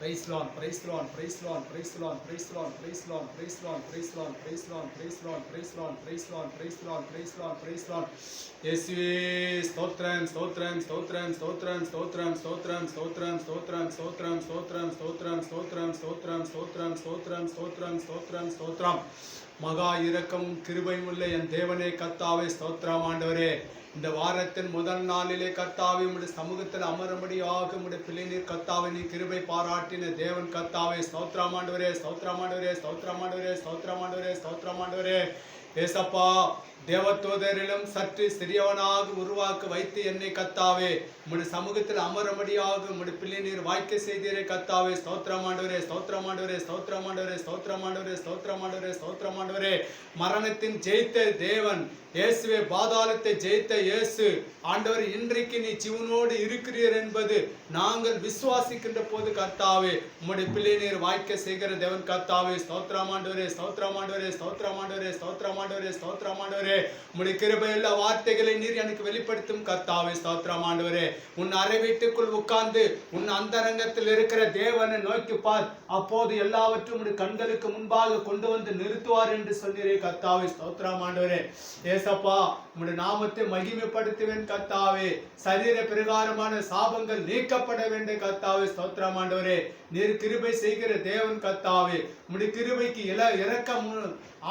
Praise Lord, praise Lord, praise Lord, praise Lord, praise Lord, praise Lord, praise Lord, praise Lord, praise Lord, praise Lord, praise Lord, praise Lord, praise Lord, praise Lord, praise Lord. இயேசுவே ஸ்தோத்திரம் ஸ்தோத்திரம் ஸ்தோத்திரம் ஸ்தோத்திரம் ஸ்தோத்திரம் ஸ்தோத்திரம் ஸ்தோத்திரம் ஸ்தோத்திரம் ஸ்தோத்திரம் ஸ்தோத்திரம் ஸ்தோத்திரம் ஸ்தோத்திரம் ஸ்தோத்திரம் ஸ்தோத்திரம் ஸ்தோத்திரம் ஸ்தோத்திரம் ஸ்தோத்திரம் ஸ்தோத்திரம். மகா இரக்கமும் கிருபையும் உள்ள என் தேவனே கர்த்தாவே ஸ்தோத்திரம். ஆண்டவரே, இந்த வாரத்தின் முதல் நாளிலே கர்த்தாவே உம்முடைய சமூகத்தில் அமரும்படியாக உம்முடைய பிள்ளைநீர் கர்த்தாவே நீ கிருபை பாராட்டின தேவன் கர்த்தாவே ஸ்தோத்திரம் ஆண்டவரே, ஸ்தோத்திரம் ஆண்டவரே, ஸ்தோத்திரம் ஆண்டவரே, ஸ்தோத்திரம் ஆண்டவரே, ஸ்தோத்திரம் ஆண்டவரே. ஏசப்பா, தேவதூதரிலும் சற்று சிறியவனாக உருவாக்க வைத்து என்னை கர்த்தாவே உம்முடைய சமூகத்தில் அமரும்படியாக உம்முடைய பிள்ளைநீர் வாய்க்க செய்தீரே கர்த்தாவே ஸ்தோத்திரம் ஆண்டவரே, ஸ்தோத்திரம் ஆண்டவரே, ஸ்தோத்திரம் ஆண்டவரே, ஸ்தோத்திரம் ஆண்டவரே, ஸ்தோத்திரம் ஆண்டவரே, ஸ்தோத்திரம் ஆண்டவரே. மரணத்தின் ஜெயித்த தேவன் இயேசுவே, பாதாளத்தை ஜெயித்த இயேசு ஆண்டவர், இன்றைக்கு நீ ஜீவனோடு இருக்கிறீர் என்பது நாங்கள் விசுவாசிக்கின்ற போது கர்த்தாவே உம்முடைய பிள்ளைநீர் வாய்க்க செய்கிற தேவன் கர்த்தாவே ஸ்தோத்திரம் ஆண்டவரே, ஸ்தோத்திரம் ஆண்டவரே, ஸ்தோத்திரம் ஆண்டவரே, ஸ்தோத்திரம் ஆண்டவரே, ஸ்தோத்திரம் ஆண்டவரே. உம்முடைய கிருபை எல்லா வார்த்தைகளை நீர் எனக்கு வெளிப்படுத்தும் கர்த்தாவே ஸ்தோத்திரம் ஆண்டவரே. உன் அறை வீட்டுக்குள் உட்கார்ந்து உன் அந்தரங்கத்தில் இருக்கிற தேவனை நோக்கி பார், அப்போது எல்லாவற்றும் உடைய கண்களுக்கு முன்பாக கொண்டு வந்து நிறுத்துவார் என்று சொன்னீரே கர்த்தாவே ஸ்தோத்திரம் ஆண்டவரே. ஏசப்பா, உம்முடைய நாமத்தை மகிமைப்படுத்துவேன் கர்த்தாவே. சரீர பிரகாரமான சாபங்கள் நீக்கப்பட வேண்டிய கர்த்தாவே ஸ்தோத்திரம் ஆண்டவரே. நீர் கிருபை செய்கிற தேவன் கர்த்தாவே. உம்முடைய கிருபைக்கு இரக்கம்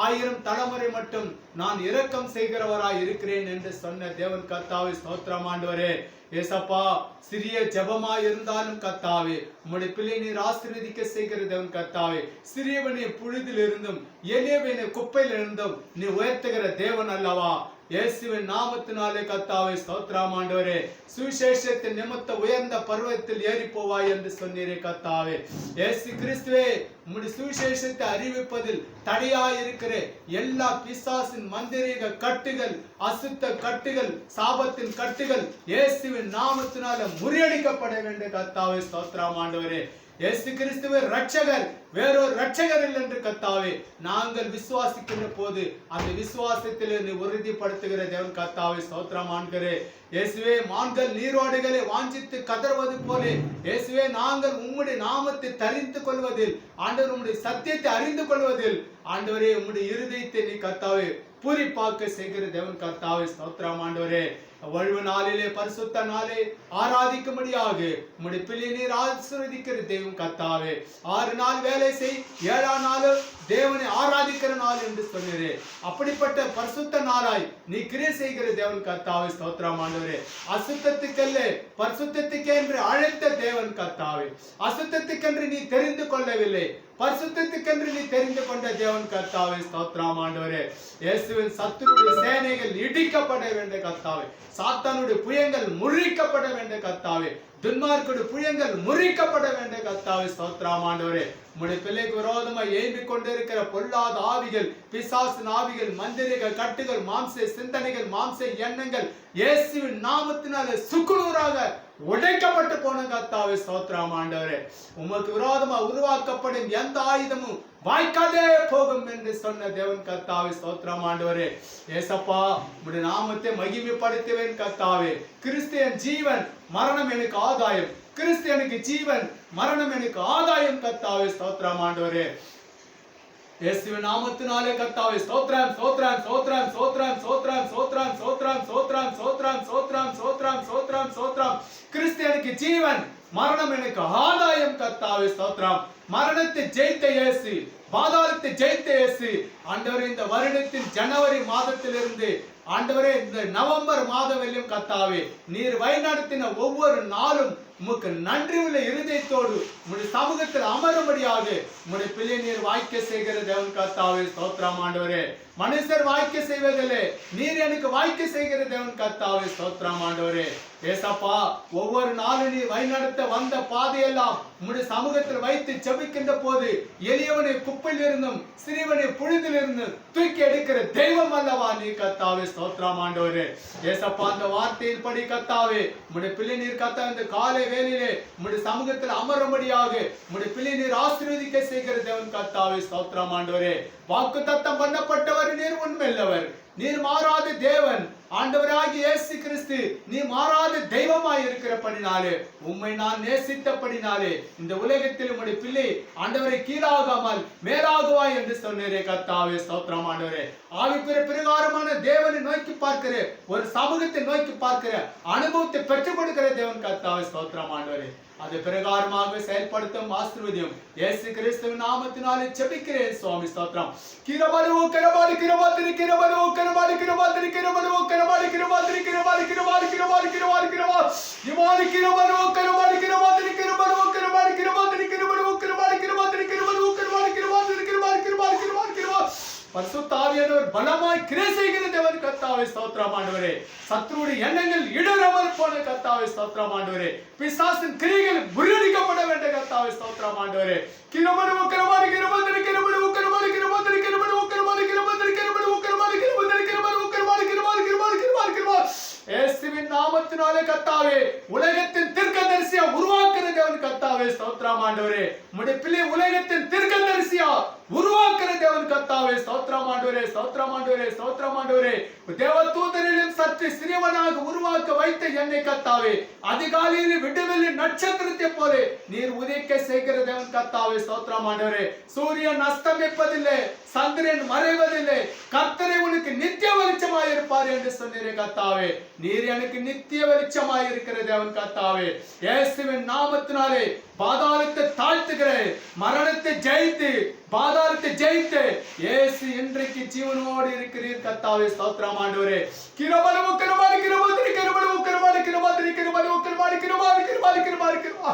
1000 தலைமுறை மட்டும் நான் இரக்கம் செய்கிறவராய் இருக்கிறேன் என்று சொன்ன தேவன் கர்த்தாவே ஸ்தோத்திரம் ஆண்டவரே. ஏசப்பா, சிறிய ஜெபமா இருந்தாலும் கர்த்தாவே உம்முடைய பிள்ளை நீர் ஆசீர்வதிக்க செய்கிற தேவன் கர்த்தாவே. சிறியவனை புழுதில் இருந்தும் எளியவனை குப்பையில் இருந்தும் நீ உயர்த்துகிற தேவன் அல்லவா. இயேசுவின் நாமத்தினாலே கர்த்தாவே ஸ்தோத்திரம் ஆண்டவரே. சுவிசேஷத்தின் நிமித்த உயர்ந்த பர்வதத்தில் ஏறி போவாய் என்று சொன்னீரே கர்த்தாவே. இயேசு கிறிஸ்துவே, உம்முடைய சுவிசேஷத்தை அறிவிப்பதில் தடையாயிருக்கிற எல்லா பிசாசின் மந்திரீக கட்டுகள், அசுத்த கட்டுகள், சாபத்தின் கட்டுகள் இயேசுவின் நாமத்தினால முறியடிக்கப்பட வேண்டிய கர்த்தாவே ஸ்தோத்திரம் ஆண்டவரே. இயேசு கிறிஸ்துவே ரட்சகர், வேறொரு ரட்சகர் இல்லை என்று கர்த்தாவே நாங்கள் விசுவாசிக்கின்ற போது அந்த விசுவாசத்தில் நீ உறுதிப்படுத்துகிற தேவன் கர்த்தாவே ஸ்தோத்திரம் ஆண்டவரே. இயேசுவே, மான்கள் நீரோடுகளை வாஞ்சித்து கதறுவது போல இயேசுவே நாங்கள் உம்முடைய நாமத்தை தெரிந்து கொள்வதில், ஆண்டவர் உம்முடைய சத்தியத்தை அறிந்து கொள்வதில் ஆண்டவரே உம்முடைய இருதயத்தை நீ கர்த்தாவே பூரிப்பாக்க செய்கிற தேவன் கர்த்தாவே ஸ்தோத்திரம் ஆண்டவரே. வழுவு நாளிலே பரிசுத்த நாளே ஆராதிக்கும்படியாக உம்முடைய பிள்ளை நீர் ஆசீர்வதிக்கிற தேவன் கர்த்தாவே. 6 நாள் வேலை செய், 7ஆம் நாள் தேவனை ஆராதிக்கிற நாள் என்று சொன்னீரே. அப்படிப்பட்ட பரிசுத்த நாளாய் நீ கிரியை செய்கிற தேவன் கர்த்தாவே ஸ்தோத்திரம் ஆண்டவரே. அசுத்தத்துக்கல்ல பரிசுத்தத்துக்கே என்று அழைத்த தேவன் கர்த்தாவே. அசுத்தத்துக்கென்று நீ தெரிந்து கொள்ளவில்லை, பரிசுத்தத்துக்கென்று நீ தெரிந்து கொண்ட தேவன் கர்த்தாவே ஸ்தோத்திரம் ஆண்டவரே. இயேசுவின் சத்துருடைய சேனைகள் இடிக்கப்பட வேண்டிய கர்த்தாவே. சாத்தானுடைய புயங்கள் முறிக்கப்பட வேண்டிய கர்த்தாவே. துன்மார்க்குடைய புயங்கள் முறிக்கப்பட வேண்டிய கர்த்தாவே ஸ்தோத்திரம் ஆண்டவரே. உம்முடைய பிள்ளைக்கு விரோதமாக ஏம்பிக் கொண்டிருக்கிற பொல்லாத ஆவிகள், பிசாசின் ஆவிகள், மந்திரிக கட்டுகள், மாம்ச சிந்தனைகள், மாம்ச எண்ணங்கள் இயேசுவின் நாமத்தினாலே சுக்குநூறாக உடைக்கப்பட்டு போன கர்த்தாவே ஸ்தோத்திரம் ஆண்டவரே. உமக்கு விரோதமாக உருவாக்கப்படும் எந்த ஆயுதமும் வாய்க்காதே போகும் என்று சொன்ன தேவன் கர்த்தாவே ஸ்தோத்திரம் ஆண்டவரே. ஏசப்பா, உம்முடைய நாமத்தை மகிமைப்படுத்துவேன் கர்த்தாவே. கிறிஸ்தியன் ஜீவன், மரணம் எனக்கு ஆதாயம். கிறிஸ்தியனுக்கு ஜீவன், மரணம் எனக்கு ஆதாயம் கர்த்தாவே ஸ்தோத்திரம் ஆண்டவரே. இயேசுவின் நாமத்தினாலே கர்த்தாவே ஸ்தோத்திரம் ஸ்தோத்திரம் ஸ்தோத்திரம் ஸ்தோத்திரம் ஸ்தோத்திரம் ஸ்தோத்திரம் ஸ்தோத்திரம் ஸ்தோத்திரம் ஸ்தோத்திரம் ஸ்தோத்திரம் ஸ்தோத்திரம் ஸ்தோத்திரம் ஸ்தோத்திரம். கிறிஸ்தியனுக்கு ஜீவன், மரணம் எனக்கு ஆதாயம் கர்த்தாவே ஸ்தோத்திரம். மரணத்தை ஜெயித்த இயேசு, பாதாளத்தை ஜெயித்த இயேசு ஆண்டவரே, இந்த வருடத்தின் ஜனவரி மாதத்திலிருந்து ஆண்டவரே இந்த நவம்பர் மாதம் வரையும் கர்த்தாவே நீர் வழிநடத்தின ஒவ்வொரு நாளும் உமக்கு நன்றி உள்ள இருதயத்தோடு உம்முடைய சமூகத்தில் அமரும்படியாக உம்முடைய பிள்ளை நீர் வாய்க்க செய்கிற தேவன் கர்த்தாவே ஸ்தோத்திரம் ஆண்டவரே. மனுஷர் வாய்க்க செய்வதில்லை, நீர் எனக்கு வாய்க்க செய்கிற தேவன் கர்த்தாவே ஸ்தோத்திரம் ஆண்டவரே. ஏசப்பா, ஒவ்வொரு நாளும் நீ வழிநடத்த வந்த பாதையெல்லாம் உம்முடைய சமூகத்தில் வைத்து ஜெபிக்கின்ற போது எளியவனை குப்பையில் இருந்தும் சிறியவனை புழுதில் இருந்தும் தூக்கி எடுக்கிற தெய்வம் அல்லவா நீ கர்த்தாவே ஸ்தோத்திரம் ஆண்டவரே. ஏசப்பா, அந்த வார்த்தையின் படி கர்த்தாவே உம்முடைய பிள்ளை நீர் கர்த்தா இந்த காலை வேளையிலே உம்முடைய சமூகத்தில் அமரும்படியாக உம்முடைய பிள்ளை நீர் ஆசீர்வதிக்க செய்கிற தேவன் கர்த்தாவே ஸ்தோத்திரம் ஆண்டவரே. வாக்குத்தத்தம் பண்ணப்பட்டவர் நீர் உண்மையுள்ளவர், நீர் மாறாத தேவன் ஆண்டவராகிய இயேசு கிறிஸ்து நீ மாறாத தெய்வமாய் இருக்கிறபடினாலே, உம்மை நான் நேசித்தபடினாலே இந்த உலகத்தில் உம்முடைய பிள்ளை ஆண்டவரை கீழாகாமல் மேலாகுவாய் என்று சொன்னீரே கர்த்தாவே. ஸ்தோத்திரம் ஆண்டவரே. ஆவிக்குரிய பிரகாரமான தேவனை நோக்கி பார்க்கிற ஒரு சமூகத்தை நோக்கி பார்க்கிற அனுபவத்தை பெற்றுக் கொடுக்கிற தேவன் கர்த்தாவே. ஸ்தோத்திரம் ஆண்டவரே. அது பிரகாரமாக செயல்படுத்தும் ஆசீர்வதியும் இயேசு கிறிஸ்துவின் நாமத்தினாலே ஜெபிக்கிறேன் சுவாமி. ஸ்தோத்திரம். கிருபையோ கிருபை கிருபை கிருபையோ கிருபை கிருபை கிருபையோ கிருபை கிருபை கிருபை கிருபை கிருபை கிருபை கிருபை இமானி கிருபையோ கிருபை கிருபை கிருபையோ கிருபை கிருபை கிருபையோ கிருபை கிருபை கிருபையோ கிருபை கிருபை கிருபை கிருபை கிருபை கிருபை பரிசுத்த ஆவியானவர் பலமாய் கிரியை செய்கிற தேவன் கர்த்தாவே. ஸ்தோத்திரம் ஆண்டவரே. சத்துருடைய எண்ணங்கள் இடராமல் போன கர்த்தாவே. ஸ்தோத்திரம் ஆண்டவரே. பிசாசின் கிரியைகள் முறியடிக்கப்பட வேண்டிய கர்த்தாவே. ஸ்தோத்திரம் ஆண்டவரே. கிருபையோ கிருபை கிருபை கிருபையோ கிருபை கிருபை கிருபையோ கிருபை கிருபை கிருபையோ கிருபை கிருபை கிருபையோ கிருபை கிருபை கிருபை கிருபை கிருபை இயேசுவின் நாமத்தினாலே கர்த்தாவே உலகத்தின் தீர்க்கதரிசியா உருவாக்குற தேவன் கர்த்தாவே. ஸ்தோத்திரம் ஆண்டவரே. உம்முடைய பிள்ளை உலகத்தின் தீர்க்கதரிசியா உருவாக்குற தேவன் கர்த்தாவே. ஸ்தோத்திரம் ஆண்டவரே. ஸ்தோத்திரம் ஆண்டவரே. ஸ்தோத்திரம் ஆண்டவரே. தேவதூதரிலும் சற்று சிறியவனாக உருவாக்க வைத்த என்னை கர்த்தாவே, அதிகாலையில் விடுதலின் நட்சத்திரத்தை போல நீர் உதைக்க செய்கிற தேவன் கர்த்தாவே. ஸ்தோத்திரம் ஆண்டவரே. சூரியன் அஸ்தமிப்பதில்லை, சந்திரன் மறைவதில்லை, கர்த்தரே உனக்கு நித்திய வெளிச்சமாய் இருப்பார் என்று சொன்னீரே கர்த்தாவே. நீர் எனக்கு நித்திய வெளிச்சமாய் இருக்கிற தேவன் கர்த்தாவே. இயேசுவின் நாமத்தினாலே பாதாளத்தை தாழ்த்துகிற, மரணத்தை ஜெயித்து பாதாளத்தை ஜெயித்து இயேசு இன்றைக்கு ஜீவனோடு இருக்கிறீர் கர்த்தாவே. ஸ்தோத்திரம் ஆண்டவரே. கிருபை கிருபை கிருபை கிருபை கிருபை கிருபை கிருபை கிருபை கிருபை கிருபை கிருபை கிருபை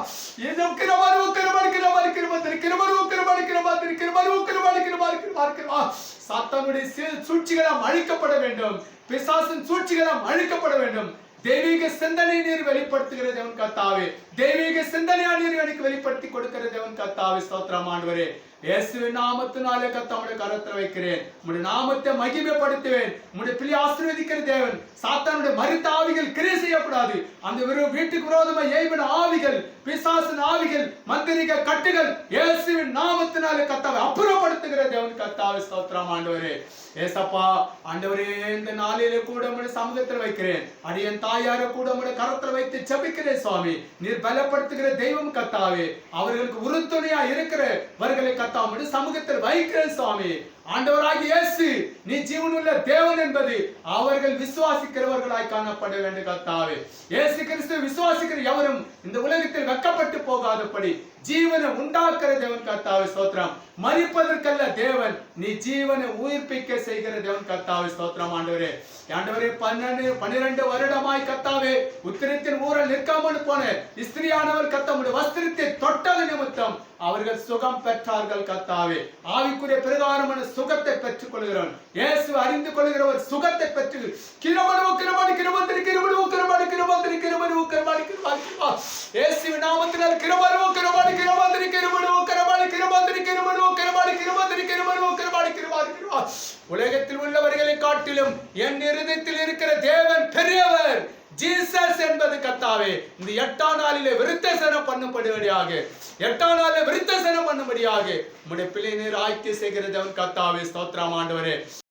இன்னும் கிருபை கிருபை கிருபை கிருபை கிருபை கிருபை கிருபை கிருபை கிருபை கிருபை கிருபை சாத்தானுடைய சூழ்ச்சிகளால் அழிக்கப்பட வேண்டும். பிசாசின் சூழ்ச்சிகளால் அழிக்கப்பட வேண்டும். தெய்வீக சிந்தனை நீர் வெளிப்படுத்துகிற தேவன் கர்த்தாவே. தெய்வீக சிந்தனையா நீர் எனக்கு வெளிப்படுத்தி கொடுக்கிற தேவன் கர்த்தாவே. ஸ்தோத்திரம் ஆண்டவரே. இயேசுவின் நாமத்தினாலே கர்த்தாவுடைய கரத்தில் வைக்கிறேன். உம்முடைய நாமத்தை மகிமைப்படுத்துவேன். உம்முடைய பிள்ளை ஆசீர்வதிக்கிற தேவன். சாத்தானுடைய மரித்த ஆவிகள் கிரியை செய்யக்கூடாது. அந்த வீட்டுக்கு விரோதமாக ஏய்பின ஆவிகள், பிசாசின் ஆவிகள், மந்திரிக கட்டுகள் இயேசுவின் நாமத்தினாலே கர்த்தாவை அப்புறப்படுத்துகிற தேவன் கர்த்தாவே. ஸ்தோத்திரம் ஆண்டவரே. ஏசப்பா ஆண்டவரே, இந்த நாளிலே கூட உம்முடைய சமூகத்தில் வைக்கிறேன். அடியன் தாயார கூட உம்முடைய கரத்தில் வைத்து ஜெபிக்கிறேன் சுவாமி. நீர் பலப்படுத்துகிற தெய்வம் கர்த்தாவே. அவர்களுக்கு உறுதுணையா இருக்கிறவர்களை கர்த்தாவுடைய சமூகத்தில் வைக்கிறேன் சுவாமி. ஆண்டவராகிய இயேசு நீ ஜீவனுள்ள தேவன் என்பது அவர்கள் விசுவாசிக்கிறவர்களாய் காணப்பட வேண்டும் கர்த்தாவே. இயேசு கிறிஸ்து விசுவாசிக்கிற எவரும் இந்த உலகத்தில் வெட்கப்பட்டு போகாதபடி ஜீவனை உண்டாக்குற தேவன் கர்த்தாவே. ஸ்தோத்திரம். மரிப்பதற்கல்ல தேவன், நீ ஜீவனை உயிர்ப்பிக்க செய்கிற தேவன் கர்த்தாவே. ஸ்தோத்திரம் ஆண்டவரே. ஆண்டவரே, 12 வருடமாய் கர்த்தாவே உத்திரத்தின் ஊரில் நிற்காமல் போன ஸ்திரியானவர் கர்த்தாவுடைய வஸ்திரத்தை தொட்டது நிமித்தம் அவர்கள் சுகம் பெற்றார்கள் கர்த்தாவே. ஆவிக்குரிய பிரகாரமான சுகத்தை பெற்றுக் கொள்கிறோம். இயேசு அறிந்து கொள்கிற ஒரு சுகத்தை பெற்று கிருபை கிருபை கிருபை கிருபை கிருபை கிருபை கிருபை கிருபை கிருபை இயேசுவின் நாமத்தினால் கிருபை கிருபை கிருபை கிருபை கிருபை கிருபை கிருபை கிருபை கிருபை கிருபை உலகத்தில் உள்ளவர்களை காட்டிலும் என் இருதயத்தில் இருக்கிற தேவன் பெரியவர். ஜீசஸ் என்பது கர்த்தாவே இந்த 8ஆம் நாளிலே விருத்தசனம் பண்ணும்படியாக, 8ஆம் நாளிலே விருத்தசனம் பண்ணும்படியாக உம்முடைய பிள்ளை நீர் ஆய்ச்சி செய்கிற தேவன் கர்த்தாவே. ஸ்தோத்திரம் ஆண்டவரே.